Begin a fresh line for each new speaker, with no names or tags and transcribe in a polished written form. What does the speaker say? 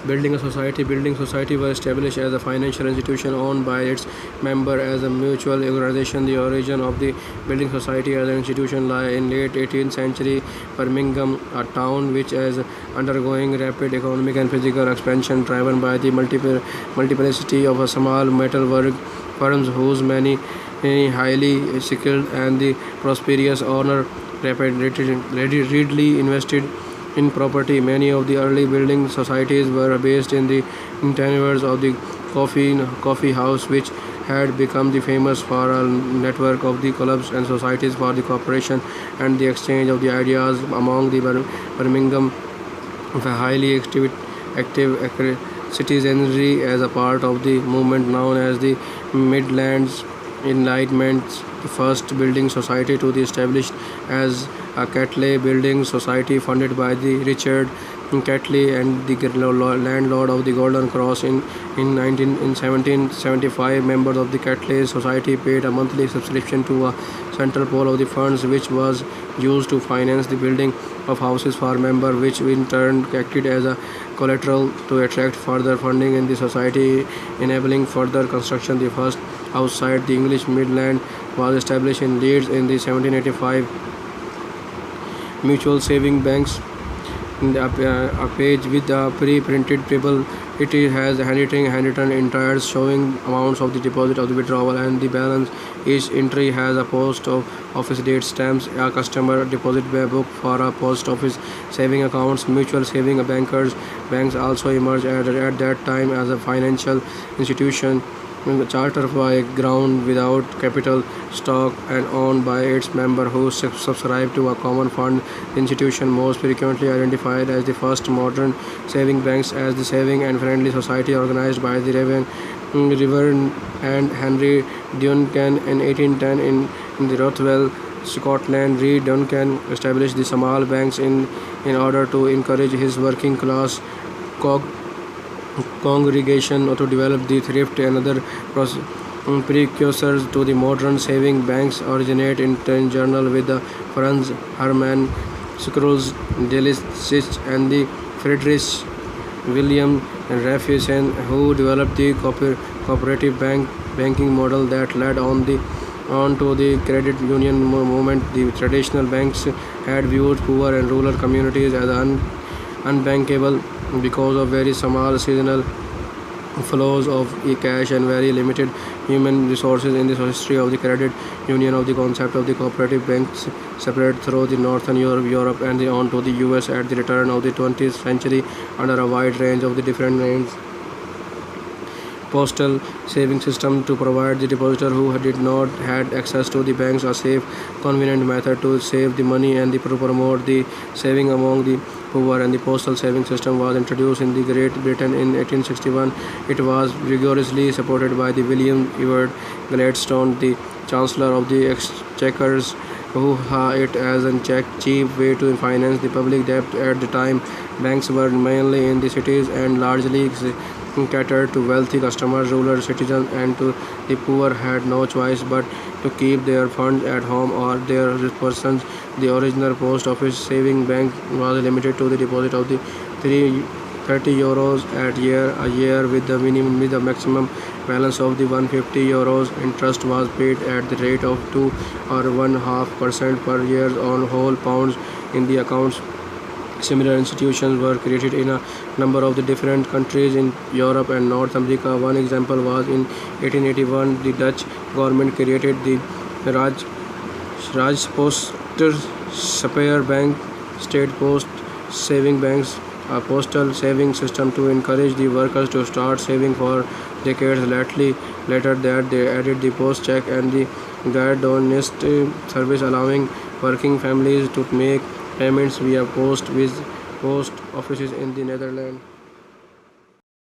Building a society. Building society was established as a financial institution owned by its member as a mutual organization. The origin of the building society as an institution lie in late 18th century Birmingham, a town which is undergoing rapid economic and physical expansion driven by the multiplicity of a small metalwork firms whose many highly skilled and the prosperous owner readily invested in property. Many of the early building societies were based in the interiors of the coffee house, which had become the famous for a network of the clubs and societies for the cooperation and the exchange of the ideas among the Birmingham of a highly active citizenry as a part of the movement known as the Midlands Enlightenment. The first building society to be established as a Catley Building Society funded by the Richard Catley and the landlord of the Golden Cross in 1775. Members of the Catley Society paid a monthly subscription to a central pool of the funds which was used to finance the building of houses for members, which in turn acted as a collateral to attract further funding in the society, enabling further construction. The first outside the English Midland was established in Leeds in the 1785. Mutual saving banks. A page with a pre-printed table. It has handwritten entries showing amounts of the deposit, of the withdrawal, and the balance. Each entry has a post office date stamps, a customer deposit book for a post office saving accounts. Mutual saving banks also emerged at that time as a financial institution chartered by ground without capital stock and owned by its members who subscribe to a common fund. The institution most frequently identified as the first modern saving banks as the Saving and Friendly Society organized by the Reverend and Henry Duncan in 1810 in the Rothwell, Scotland. Reed Duncan established the small banks in order to encourage his working class congregation to develop the thrift and other precursors to the modern saving banks originate in journal with the Franz Hermann Scrolls Delitzsch and the Friedrich William Raffeson, who developed the cooperative banking model that led on to the credit union movement. The traditional banks had viewed poor and rural communities as unbankable because of very small seasonal flows of cash and very limited human resources. In the history of the credit union of the concept of the cooperative banks spread through the northern Europe and on to the US at the return of the 20th century under a wide range of the different names. Postal saving system to provide the depositor who did not had access to the banks a safe, convenient method to save the money and to promote the saving among the poor. And the postal saving system was introduced in the Great Britain in 1861. It was rigorously supported by the William Ewart Gladstone, the Chancellor of the Exchequers, who saw it as a cheap way to finance the public debt. At the time, banks were mainly in the cities and largely catered to wealthy customers. Rural citizens and to the poor had no choice but to keep their funds at home or their persons. The original post office saving bank was limited to the deposit of the 30 euros a year with the maximum balance of the 150 euros. Interest was paid at the rate of 2 or 1.5% per year on whole pounds in the accounts. Similar institutions were created in a number of the different countries in Europe and North America. One example was in 1881, the Dutch government created the Rajposter Speyer Bank, State Post Saving Banks, a postal saving system to encourage the workers to start saving for decades. Later that they added the post check and the Guardonist service, allowing working families to make payments via post offices in the Netherlands.